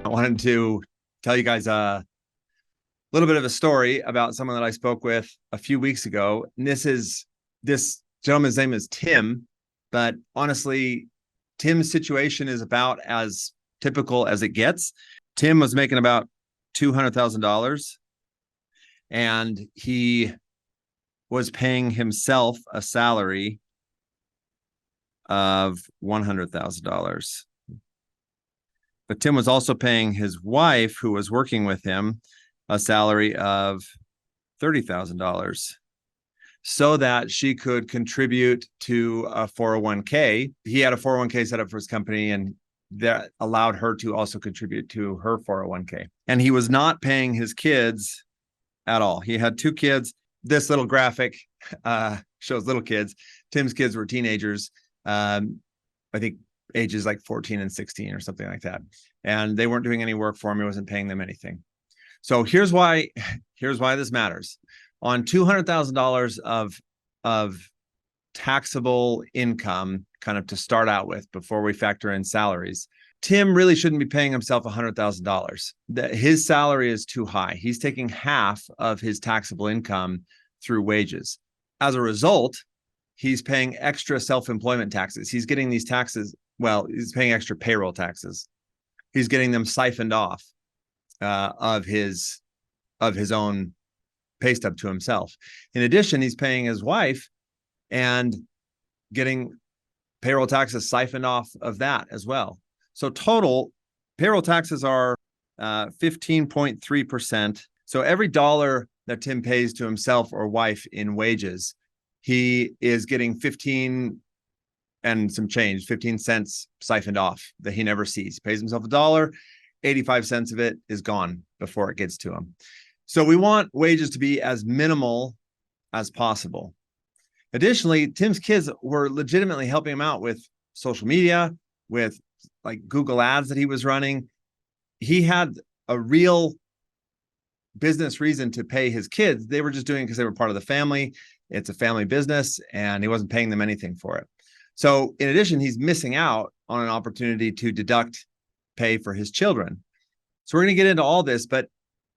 wanted to tell you guys a little bit of a story about someone that I spoke with a few weeks ago. And this gentleman's name is Tim, but honestly, Tim's situation is about as typical as it gets. Tim was making about $200,000, and he was paying himself a salary of $100,000. But Tim was also paying his wife, who was working with him, a salary of $30,000 so that she could contribute to a 401k. He had a 401k set up for his company, and that allowed her to also contribute to her 401k. And he was not paying his kids at all. He had two kids. This little graphic shows little kids. Tim's kids were teenagers. I think ages like 14 and 16 or something like that. And they weren't doing any work for him. He wasn't paying them anything. So here's why this matters. On $200,000 of taxable income, kind of to start out with before we factor in salaries, Tim really shouldn't be paying himself $100,000. His salary is too high. He's taking half of his taxable income through wages. As a result, he's paying extra self-employment taxes. He's getting these taxes. Well, he's paying extra payroll taxes. He's getting them siphoned off of his own pay stub to himself. In addition, he's paying his wife and getting payroll taxes siphoned off of that as well. So total payroll taxes are 15.3%. So every dollar that Tim pays to himself or wife in wages, he is getting 15 and some change, 15 cents siphoned off that he never sees. He pays himself $1, 85 cents of it is gone before it gets to him. So we want wages to be as minimal as possible. Additionally, Tim's kids were legitimately helping him out with social media, with like Google ads that he was running. He had a real business reason to pay his kids. They were just doing it because they were part of the family. It's a family business, and he wasn't paying them anything for it. So in addition, he's missing out on an opportunity to deduct pay for his children. So we're going to get into all this, but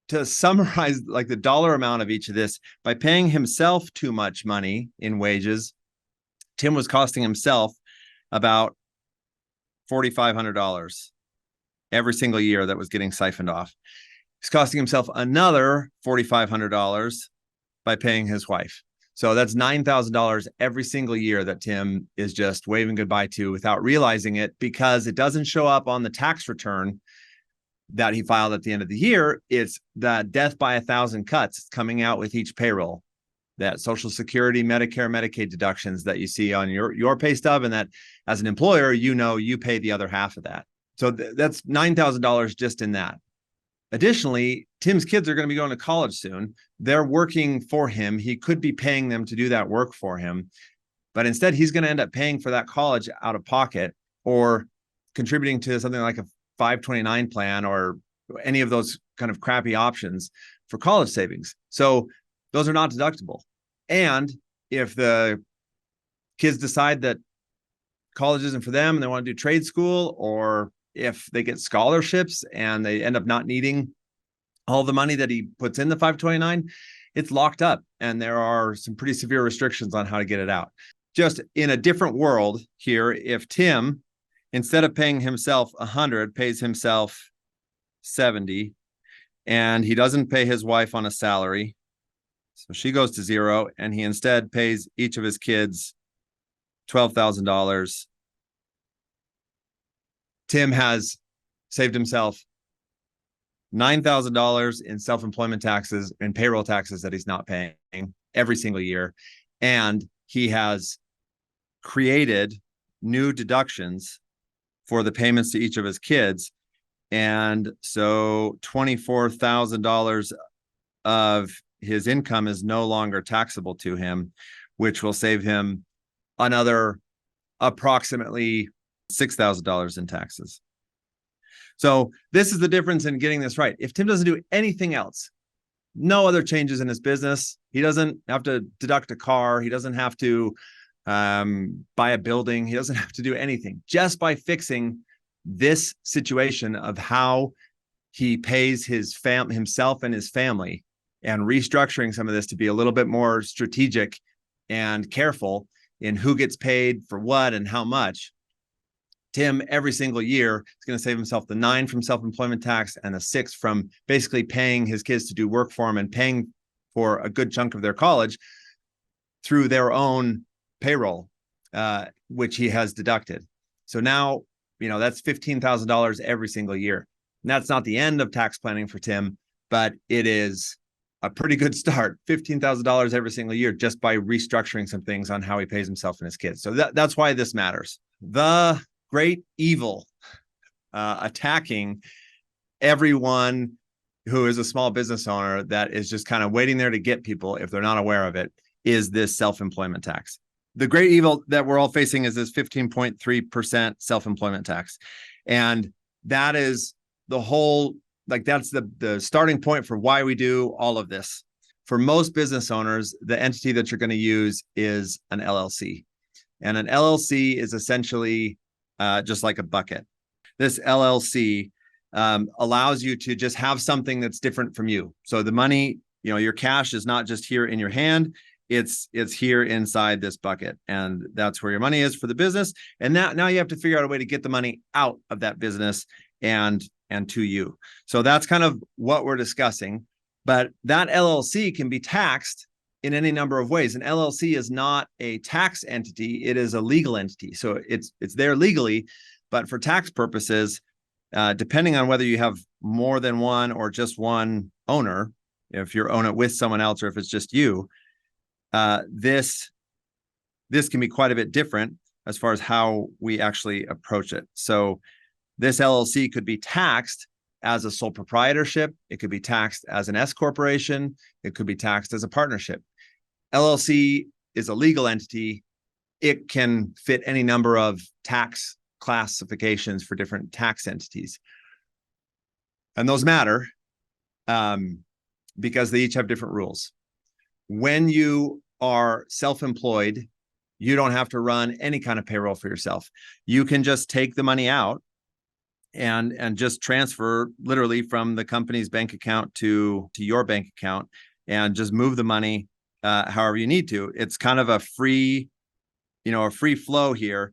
to summarize like the dollar amount of each of this, by paying himself too much money in wages, Tim was costing himself about $4,500 every single year that was getting siphoned off. He's costing himself another $4,500 by paying his wife. So that's $9,000 every single year that Tim is just waving goodbye to without realizing it, because it doesn't show up on the tax return that he filed at the end of the year. It's the death by 1,000 cuts coming out with each payroll, that Social Security, Medicare, Medicaid deductions that you see on your pay stub, and that as an employer, you pay the other half of that. So that's $9,000 just in that. Additionally, Tim's kids are going to be going to college soon. They're working for him. He could be paying them to do that work for him, but instead he's going to end up paying for that college out of pocket, or contributing to something like a 529 plan or any of those kind of crappy options for college savings. So those are not deductible. And if the kids decide that college isn't for them and they want to do trade school, or if they get scholarships and they end up not needing all the money that he puts in the 529, it's locked up. And there are some pretty severe restrictions on how to get it out. Just in a different world here, if Tim, instead of paying himself 100, pays himself 70, and he doesn't pay his wife on a salary, so she goes to zero, and he instead pays each of his kids $12,000, Tim has saved himself $9,000 in self-employment taxes and payroll taxes that he's not paying every single year. And he has created new deductions for the payments to each of his kids. And so $24,000 of his income is no longer taxable to him, which will save him another approximately $6,000 in taxes. So this is the difference in getting this right. If Tim doesn't do anything else, no other changes in his business, he doesn't have to deduct a car, he doesn't have to buy a building, he doesn't have to do anything, just by fixing this situation of how he pays himself and his family, and restructuring some of this to be a little bit more strategic and careful in who gets paid for what and how much, Tim every single year is going to save himself the 9 from self-employment tax and the 6 from basically paying his kids to do work for him and paying for a good chunk of their college through their own payroll, which he has deducted. So now, that's $15,000 every single year. And that's not the end of tax planning for Tim, but it is a pretty good start. $15,000 every single year just by restructuring some things on how he pays himself and his kids. So that's why this matters. The great evil attacking everyone who is a small business owner that is just kind of waiting there to get people if they're not aware of it is this self-employment tax. The great evil that we're all facing is this 15.3% self-employment tax. And that is the whole, that's the starting point for why we do all of this. For most business owners, the entity that you're going to use is an LLC. And an LLC is essentially just like a bucket. This LLC allows you to just have something that's different from you. So the money, your cash is not just here in your hand. It's here inside this bucket, and that's where your money is for the business. And now you have to figure out a way to get the money out of that business and to you. So that's kind of what we're discussing. But that LLC can be taxed in any number of ways. An LLC is not a tax entity; it is a legal entity. So it's there legally, but for tax purposes, depending on whether you have more than one or just one owner, if you own it with someone else or if it's just you, this can be quite a bit different as far as how we actually approach it. So this LLC could be taxed as a sole proprietorship. It could be taxed as an S corporation. It could be taxed as a partnership. LLC is a legal entity. It can fit any number of tax classifications for different tax entities. And those matter because they each have different rules. When you are self-employed, you don't have to run any kind of payroll for yourself. You can just take the money out and just transfer literally from the company's bank account to your bank account and just move the money however you need to. It's kind of a free flow here.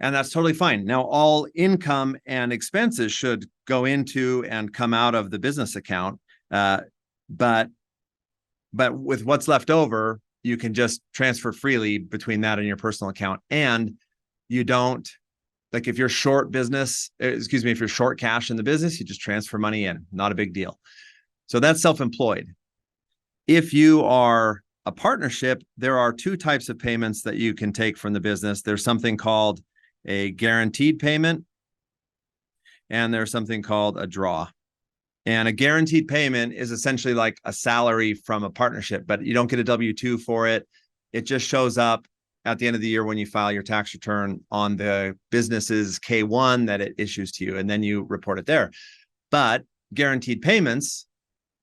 And that's totally fine. Now, all income and expenses should go into and come out of the business account. But with what's left over, you can just transfer freely between that and your personal account. And you don't, if you're short if you're short cash in the business, you just transfer money in, not a big deal. So that's self-employed. If you are a partnership, there are 2 types of payments that you can take from the business. There's something called a guaranteed payment, and there's something called a draw. And a guaranteed payment is essentially like a salary from a partnership, but you don't get a W-2 for it. It just shows up at the end of the year when you file your tax return on the business's K-1 that it issues to you, and then you report it there. But guaranteed payments,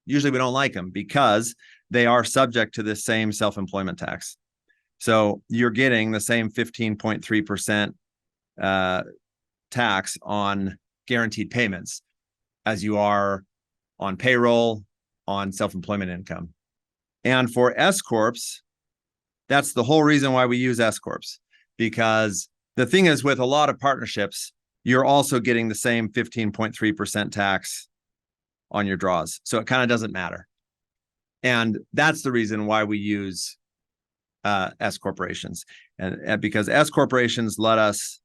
usually we don't like them because they are subject to the same self-employment tax. So you're getting the same 15.3% tax on guaranteed payments as you are on payroll, on self-employment income. And for S Corps, that's the whole reason why we use S Corps, because the thing is, with a lot of partnerships, you're also getting the same 15.3% tax on your draws. So it kind of doesn't matter. And that's the reason why we use S corporations. And because S corporations let us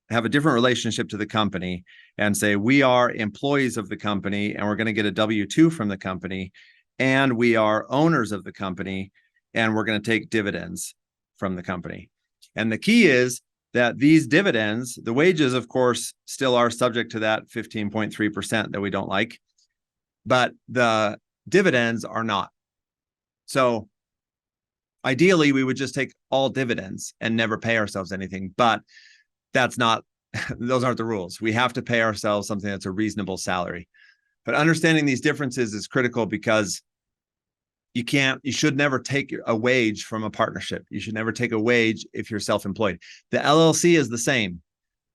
have a different relationship to the company and say, we are employees of the company and we're going to get a W-2 from the company, and we are owners of the company and we're going to take dividends from the company. And the key is that these dividends, the wages, of course, still are subject to that 15.3% that we don't like, but the dividends are not. So ideally, we would just take all dividends and never pay ourselves anything, but those aren't the rules. We have to pay ourselves something that's a reasonable salary. But understanding these differences is critical because you should never take a wage from a partnership. You should never take a wage if you're self-employed. The LLC is the same.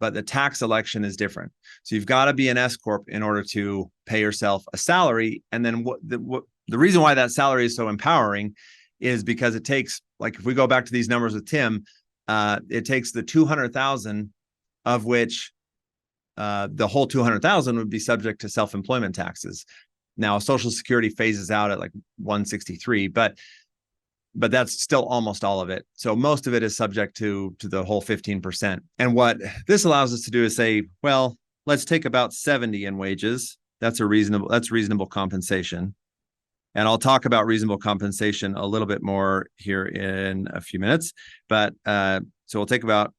but the tax election is different. So you've got to be an S corp in order to pay yourself a salary. And then the reason why that salary is so empowering is because it takes, like, if we go back to these numbers with Tim, it takes the 200,000 of which the whole 200,000 would be subject to self-employment taxes. Now, Social Security phases out at like 163, but that's still almost all of it. So most of it is subject to the whole 15%. And what this allows us to do is say, well, let's take about 70 in wages. That's reasonable compensation. And I'll talk about reasonable compensation a little bit more here in a few minutes. But so we'll take about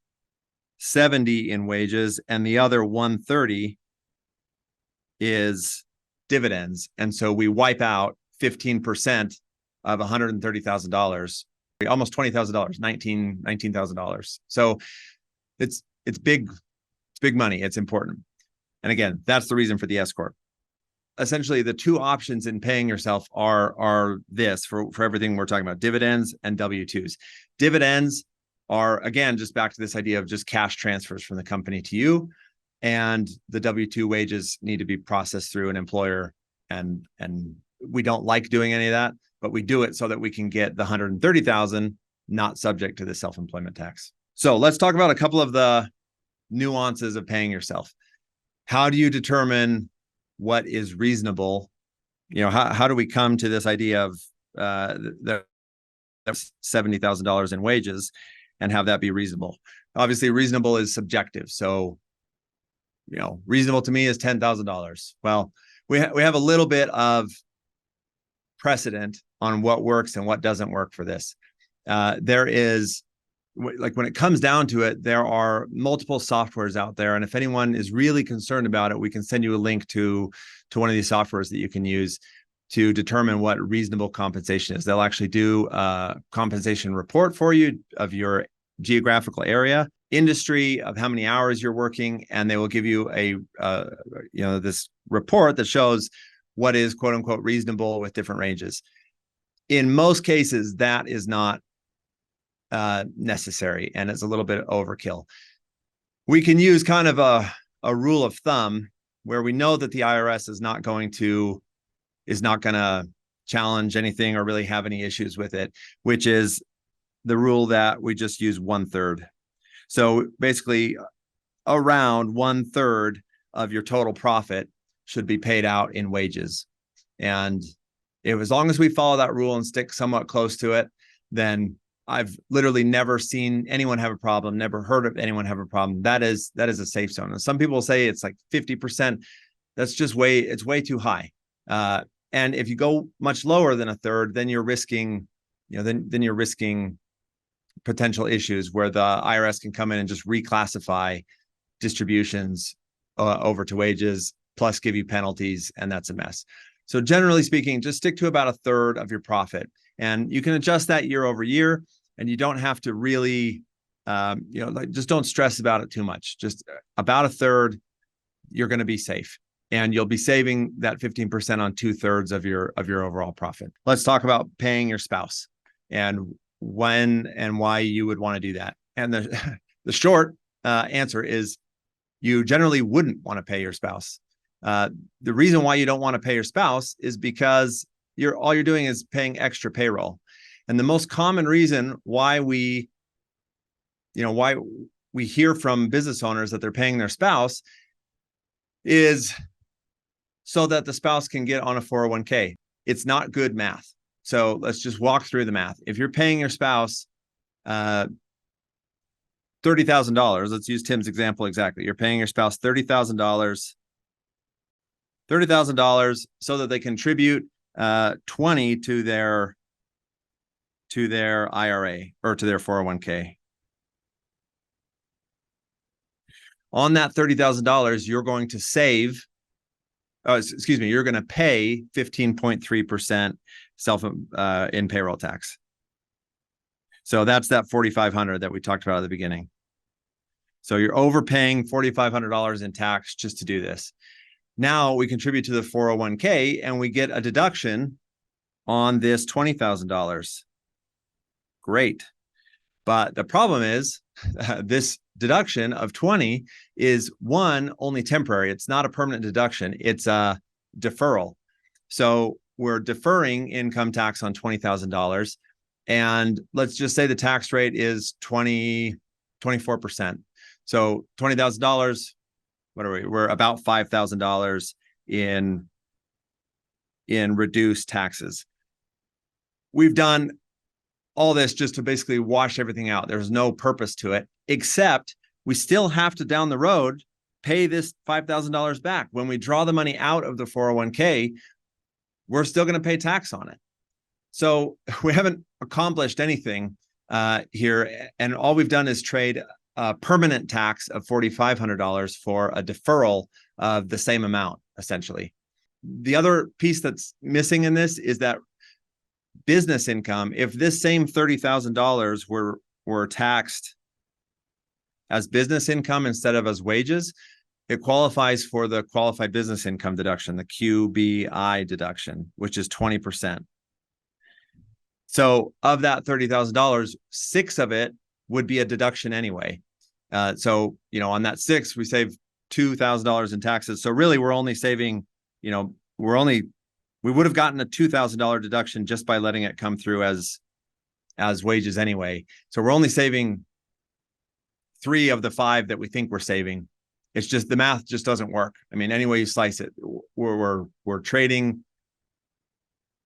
70 in wages, and the other 130 is dividends. And so we wipe out 15% of $130,000, almost $20,000, $19,000. So it's big money. It's important. And again, that's the reason for the S corp. Essentially, the two options in paying yourself are this for everything we're talking about: dividends and W-2s. Dividends are, again, just back to this idea of just cash transfers from the company to you, and the W-2 wages need to be processed through an employer, and we don't like doing any of that, but we do it so that we can get the $130,000 not subject to the self-employment tax. So let's talk about a couple of the nuances of paying yourself. How do you determine what is reasonable? How do we come to this idea of the $70,000 in wages and have that be reasonable? Obviously, reasonable is subjective. So, reasonable to me is $10,000. Well, we have a little bit of precedent on what works and what doesn't work for this. There is, like, when it comes down to it, there are multiple softwares out there. And if anyone is really concerned about it, we can send you a link to one of these softwares that you can use to determine what reasonable compensation is. They'll actually do a compensation report for you of your geographical area, industry, of how many hours you're working, and they will give you this report that shows what is quote unquote reasonable with different ranges. In most cases, that is not necessary, and it's a little bit overkill. We can use kind of a rule of thumb where we know that the IRS is not going to challenge anything or really have any issues with it, which is the rule that we just use 1/3. So basically, around 1/3 of your total profit should be paid out in wages. And as long as we follow that rule and stick somewhat close to it, then I've literally never seen anyone have a problem, never heard of anyone have a problem. That is a safe zone. And some people say it's like 50%. That's just it's way too high. And if you go much lower than 1/3, then you're risking, then you're risking potential issues where the IRS can come in and just reclassify distributions over to wages, plus give you penalties, and that's a mess. So generally speaking, just stick to about 1/3 of your profit. And you can adjust that year over year, and you don't have to really, just don't stress about it too much. Just about 1/3, you're going to be safe, and you'll be saving that 15% on 2/3 of your overall profit. Let's talk about paying your spouse and when and why you would want to do that. And the short answer is you generally wouldn't want to pay your spouse. The reason why you don't want to pay your spouse is because all you're doing is paying extra payroll. And the most common reason why we hear from business owners that they're paying their spouse is so that the spouse can get on a 401k. It's not good math. So let's just walk through the math. If you're paying your spouse $30,000, let's use Tim's example exactly. You're paying your spouse $30,000 so that they contribute 20 to their IRA or to their 401k. On that $30,000, you're going to save, you're going to pay 15.3% in payroll tax. So that's that $4,500 that we talked about at the beginning. So you're overpaying $4,500 in tax just to do this. Now we contribute to the 401k and we get a deduction on this $20,000. Great. But the problem is this deduction of 20 is only temporary. It's not a permanent deduction. It's a deferral. So we're deferring income tax on $20,000. And let's just say the tax rate is 24%. So $20,000, what are we? We're about $5,000 in reduced taxes. We've done all this just to basically wash everything out. There's no purpose to it, except we still have to down the road pay this $5,000 back. When we draw the money out of the 401k, we're still going to pay tax on it. So we haven't accomplished anything here. And all we've done is trade a permanent tax of $4,500 for a deferral of the same amount, essentially. The other piece that's missing in this is that business income. If this same $30,000 were taxed as business income instead of as wages, it qualifies for the qualified business income deduction, the QBI deduction, which is 20%. So of that $30,000, 6 of it would be a deduction anyway. So, on that 6, we save $2,000 in taxes. So really we're only saving, we would have gotten a $2,000 deduction just by letting it come through as wages anyway. So we're only saving 3 of the 5 that we think we're saving. It's just the math just doesn't work. I mean, any way you slice it, we're trading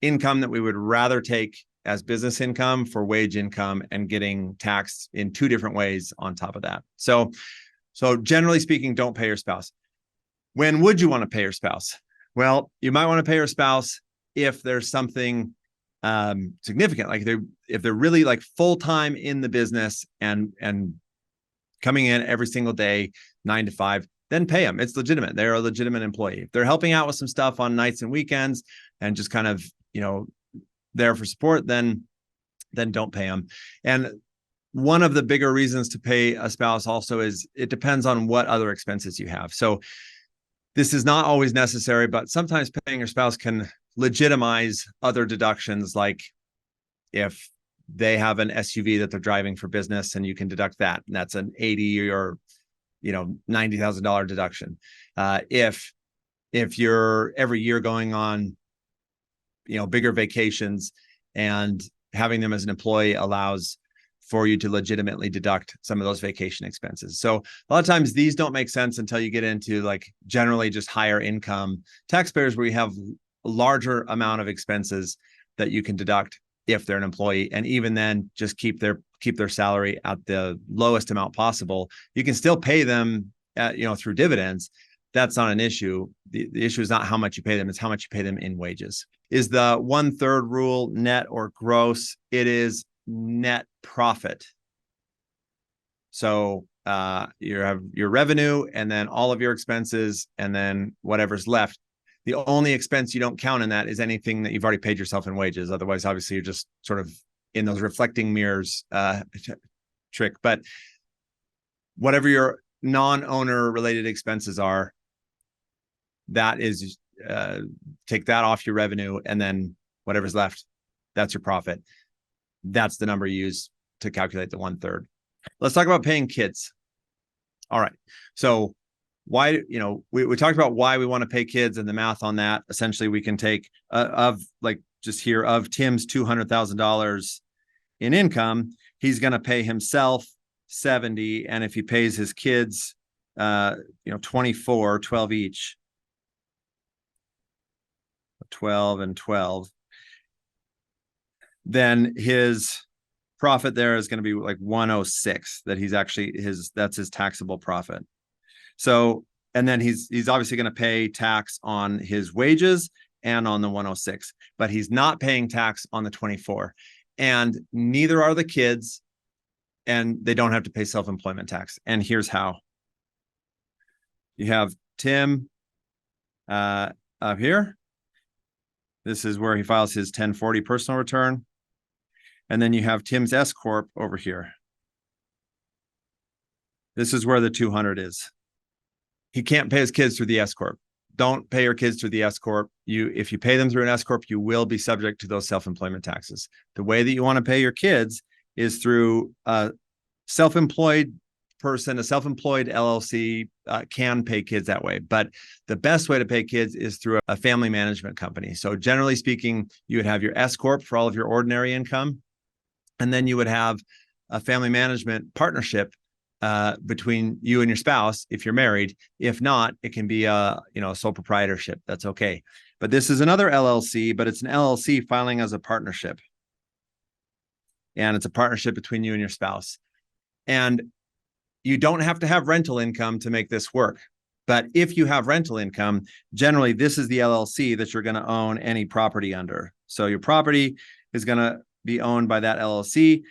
income that we would rather take as business income for wage income and getting taxed in 2 different ways on top of that. So generally speaking, don't pay your spouse. When would you want to pay your spouse? Well, you might want to pay your spouse if there's something significant, like if they're really like full-time in the business and coming in every single day, 9 to 5, then pay them. It's legitimate. They're a legitimate employee. If they're helping out with some stuff on nights and weekends and just kind of, there for support, then don't pay them. And one of the bigger reasons to pay a spouse also is it depends on what other expenses you have. So this is not always necessary, but sometimes paying your spouse can legitimize other deductions, like if they have an SUV that they're driving for business and you can deduct that, and that's an $80,000 or $90,000 deduction. If you're every year going on bigger vacations and having them as an employee allows for you to legitimately deduct some of those vacation expenses. So a lot of times these don't make sense until you get into like generally just higher income taxpayers where you have a larger amount of expenses that you can deduct if they're an employee. And even then just keep their salary at the lowest amount possible. You can still pay them through dividends. That's not an issue. The issue is not how much you pay them, it's how much you pay them in wages. Is the 1/3 rule net or gross? It is net profit. So you have your revenue and then all of your expenses and then whatever's left. The only expense you don't count in that is anything that you've already paid yourself in wages. Otherwise, obviously, you're just sort of in those reflecting mirrors trick. But whatever your non-owner related expenses are, that is take that off your revenue, and then whatever's left, that's your profit. That's the number you use to calculate the 1/3. Let's talk about paying kids. All right. So why, we talked about why we want to pay kids and the math on that. Essentially, we can take of Tim's $200,000 in income, he's going to pay himself 70. And if he pays his kids, 24, 12 each, 12 and 12, then his profit there is going to be like 106 that he's actually that's his taxable profit. So, and then he's obviously going to pay tax on his wages and on the 106, but he's not paying tax on the 24, and neither are the kids, and they don't have to pay self-employment tax. And here's how. You have Tim up here. This is where he files his 1040 personal return. And then you have Tim's S Corp over here. This is where the 200 is. He can't pay his kids through the S Corp. Don't pay your kids through the S Corp. If you pay them through an S Corp, you will be subject to those self-employment taxes. The way that you want to pay your kids is through self-employed person, a self-employed LLC can pay kids that way. But the best way to pay kids is through a family management company. So generally speaking, you would have your S Corp for all of your ordinary income. And then you would have a family management partnership between you and your spouse if you're married. If not, it can be a sole proprietorship. That's okay. But this is another LLC, but it's an LLC filing as a partnership. And it's a partnership between you and your spouse. And you don't have to have rental income to make this work. But if you have rental income, generally, this is the LLC that you're going to own any property under. So your property is going to be owned by that LLC.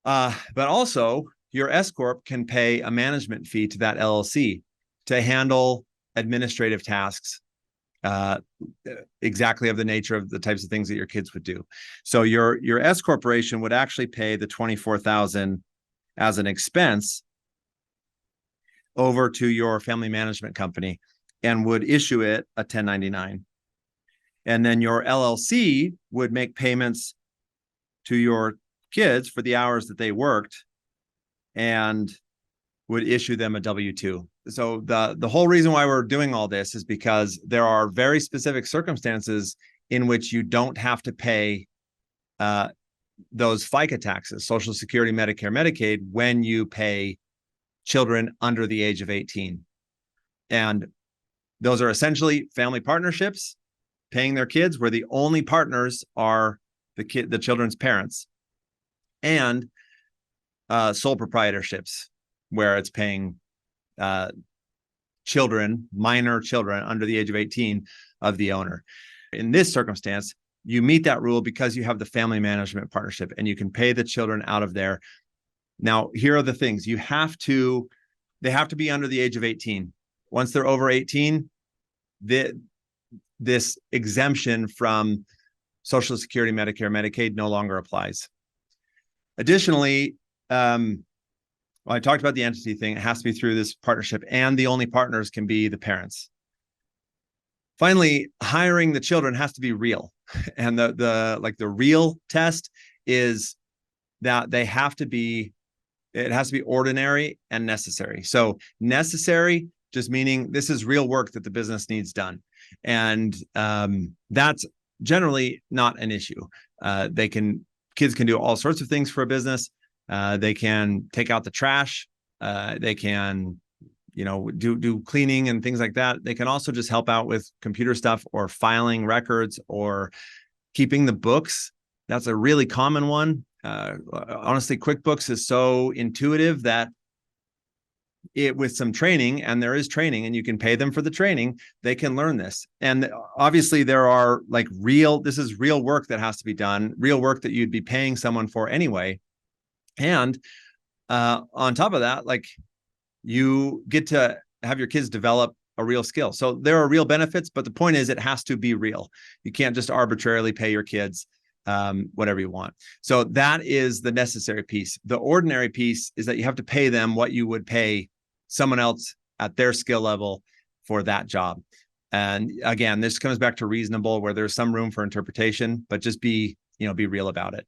But also, your S Corp can pay a management fee to that LLC to handle administrative tasks exactly of the nature of the types of things that your kids would do. So your S Corporation would actually pay the $24,000 as an expense over to your family management company and would issue it a 1099. And then your LLC would make payments to your kids for the hours that they worked and would issue them a W-2. So the whole reason why we're doing all this is because there are very specific circumstances in which you don't have to pay those FICA taxes, Social Security, Medicare, Medicaid, when you pay children under the age of 18. And those are essentially family partnerships, paying their kids, where the only partners are the children's parents, and sole proprietorships, where it's paying minor children under the age of 18 of the owner. In this circumstance, you meet that rule because you have the family management partnership and you can pay the children out of there. Now, here are the things. They have to be under the age of 18. Once they're over 18, this exemption from Social Security, Medicare, Medicaid no longer applies. Additionally, I talked about the entity thing. It has to be through this partnership, and the only partners can be the parents. Finally, hiring the children has to be real. And the real test is that it has to be ordinary and necessary. So necessary, just meaning this is real work that the business needs done. And that's generally not an issue. Kids can do all sorts of things for a business. They can take out the trash. They can, do cleaning and things like that. They can also just help out with computer stuff or filing records or keeping the books. That's a really common one. Honestly, QuickBooks is so intuitive that with some training, and there is training, and you can pay them for the training, they can learn this. And obviously there are this is real work that has to be done, real work that you'd be paying someone for anyway. And on top of that, you get to have your kids develop a real skill. So there are real benefits, but the point is it has to be real. You can't just arbitrarily pay your kids whatever you want. So that is the necessary piece. The ordinary piece is that you have to pay them what you would pay someone else at their skill level for that job. And again, this comes back to reasonable, where there's some room for interpretation, but just be real about it.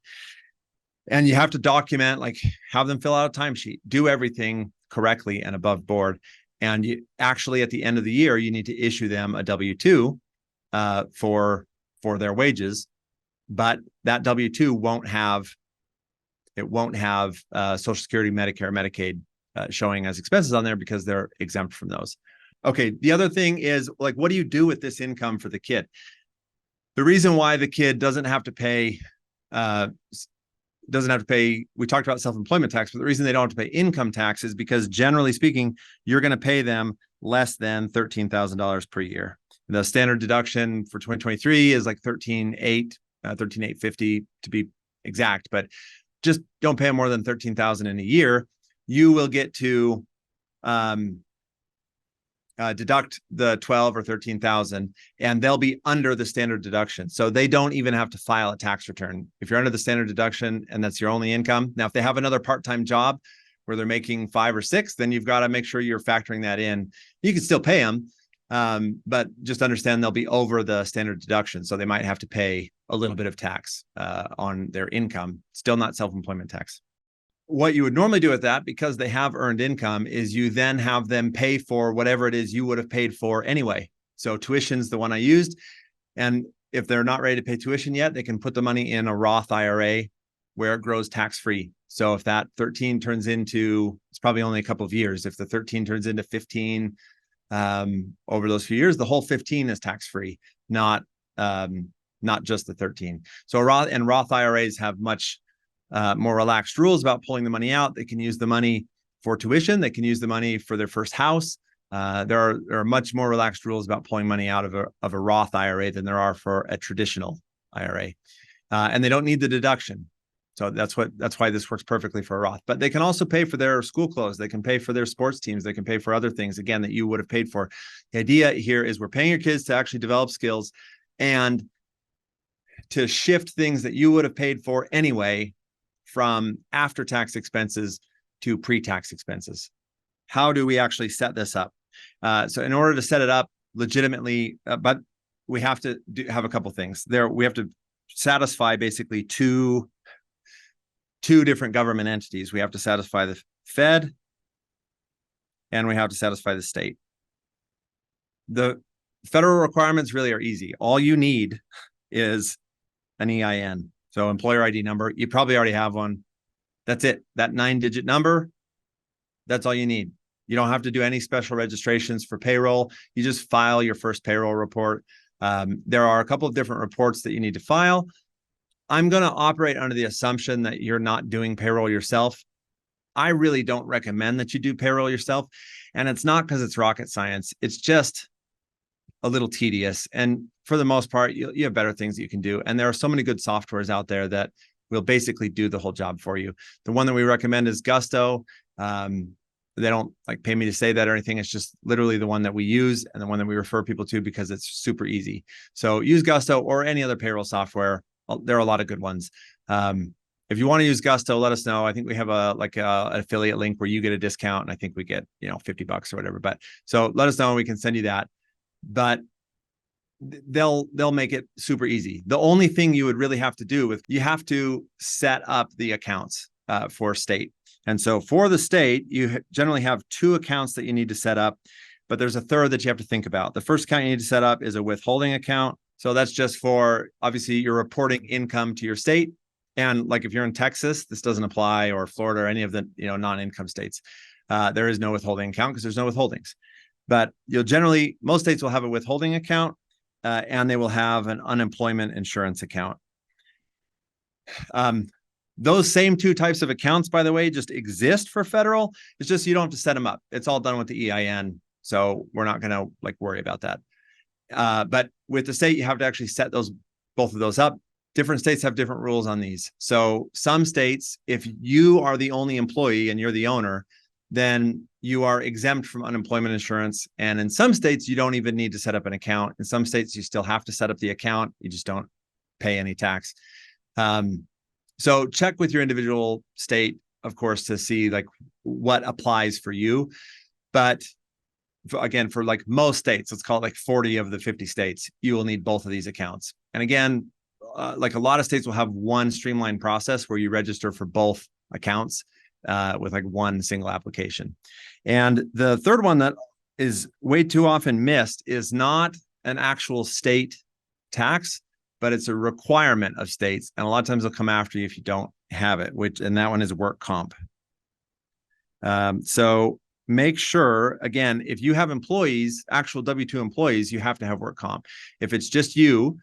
And you have to document, have them fill out a timesheet, do everything correctly and above board. And you actually, at the end of the year, you need to issue them a W-2 for their wages. But that W-2 won't have Social Security, Medicare, Medicaid showing as expenses on there because they're exempt from those. Okay, the other thing is, what do you do with this income for the kid? The reason why the kid doesn't have to pay, we talked about self-employment tax, but the reason they don't have to pay income tax is because, generally speaking, you're going to pay them less than $13,000 per year. The standard deduction for 2023 is $13,850 to be exact, but just don't pay them more than $13,000 in a year. You will get to deduct the $12,000 or $13,000, and they'll be under the standard deduction. So they don't even have to file a tax return. If you're under the standard deduction and that's your only income. Now, if they have another part-time job where they're making 5 or 6, then you've got to make sure you're factoring that in. You can still pay them, but just understand they'll be over the standard deduction. So they might have to pay a little bit of tax on their income, still not self-employment tax. what you would normally do with that, because they have earned income, is you then have them pay for whatever it is you would have paid for anyway. So tuition's the one I used. And if they're not ready to pay tuition yet, they can put the money in a Roth IRA where it grows tax-free. So if that 13 turns into, it's probably only a couple of years. If the 13 turns into 15 over those few years, the whole 15 is tax-free, not just the 13. So Roth IRAs have much more relaxed rules about pulling the money out. They can use the money for tuition. They can use the money for their first house. There are much more relaxed rules about pulling money out of a Roth IRA than there are for a traditional IRA. And they don't need the deduction. So that's why this works perfectly for a Roth. But they can also pay for their school clothes. They can pay for their sports teams. They can pay for other things, again, that you would have paid for. The idea here is we're paying your kids to actually develop skills and to shift things that you would have paid for anyway from after-tax expenses to pre-tax expenses. How do we actually set this up? So in order to set it up legitimately, but we have to have a couple things there. We have to satisfy basically two different government entities. We have to satisfy the Fed and we have to satisfy the state. The federal requirements really are easy. All you need is an EIN. So employer ID number. You probably already have one. That's it. That 9-digit number, that's all you need. You don't have to do any special registrations for payroll. You just file your first payroll report. There are a couple of different reports that you need to file. I'm going to operate under the assumption that you're not doing payroll yourself. I really don't recommend that you do payroll yourself. And it's not because it's rocket science. It's just a little tedious. And for the most part, you have better things that you can do. And there are so many good softwares out there that will basically do the whole job for you. The one that we recommend is Gusto. They don't like pay me to say that or anything. It's just literally the one that we use and the one that we refer people to because it's super easy. So use Gusto or any other payroll software. There are a lot of good ones. If you want to use Gusto, let us know. I think we have an affiliate link where you get a discount, and I think we get $50 or whatever. But so let us know, and we can send you that. But they'll make it super easy. The only thing you would really have to do you have to set up the accounts for state. And so for the state, you generally have 2 accounts that you need to set up, but there's a third that you have to think about. The first account you need to set up is a withholding account. So that's just for, obviously, you're reporting income to your state. And like if you're in Texas, this doesn't apply, or Florida, or any of the non-income states. There is no withholding account because there's no withholdings. But most states will have a withholding account, and they will have an unemployment insurance account. Those same 2 types of accounts, by the way, just exist for federal. It's just you don't have to set them up. It's all done with the EIN. So we're not going to worry about that. But with the state, you have to actually set both of those up. Different states have different rules on these. So some states, if you are the only employee and you're the owner, then you are exempt from unemployment insurance. And in some states, you don't even need to set up an account. In some states, you still have to set up the account. You just don't pay any tax. So check with your individual state, of course, to see what applies for you. But again, for most states, let's call it 40 of the 50 states, you will need both of these accounts. And again, a lot of states will have one streamlined process where you register for both accounts with one single application. And the third one that is way too often missed is not an actual state tax, but it's a requirement of states. And a lot of times they'll come after you if you don't have it, and that one is work comp. So make sure, again, if you have employees, actual W-2 employees, you have to have work comp. If it's just you,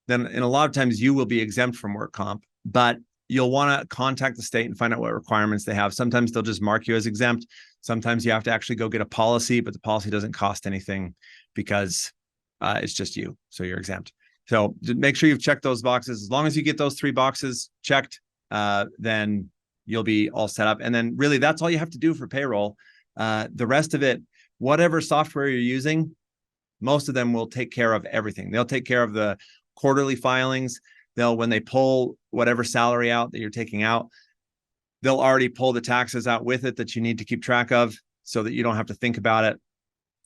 then in a lot of times you will be exempt from work comp, but you'll want to contact the state and find out what requirements they have. Sometimes they'll just mark you as exempt. Sometimes you have to actually go get a policy, but the policy doesn't cost anything because it's just you. So you're exempt. So make sure you've checked those boxes. As long as you get those 3 boxes checked, then you'll be all set up. And then really that's all you have to do for payroll. The rest of it, whatever software you're using, most of them will take care of everything. They'll take care of the quarterly filings. When they pull whatever salary out that you're taking out, they'll already pull the taxes out with it that you need to keep track of so that you don't have to think about it.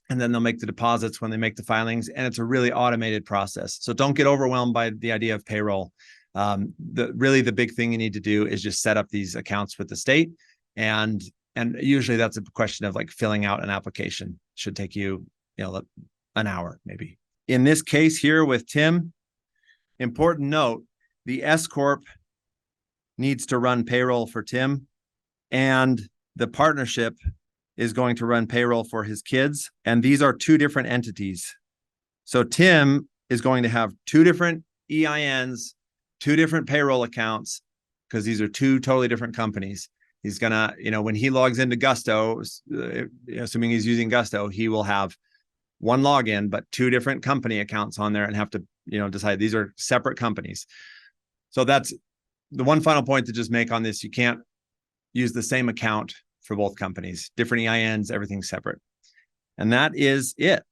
And then they'll make the deposits when they make the filings. And it's a really automated process. So don't get overwhelmed by the idea of payroll. The big thing you need to do is just set up these accounts with the state, and usually that's a question of like filling out an application. Should take you, an hour maybe. In this case here with Tim, important note, the S Corp needs to run payroll for Tim, and the partnership is going to run payroll for his kids. And these are two different entities. So Tim is going to have two different EINs, two different payroll accounts, because these are two totally different companies. He's gonna, when he logs into Gusto, assuming he's using Gusto, he will have one login, but two different company accounts on there, and have to, decide these are separate companies. So that's the one final point to just make on this. You can't use the same account for both companies, different EINs, everything's separate. And that is it.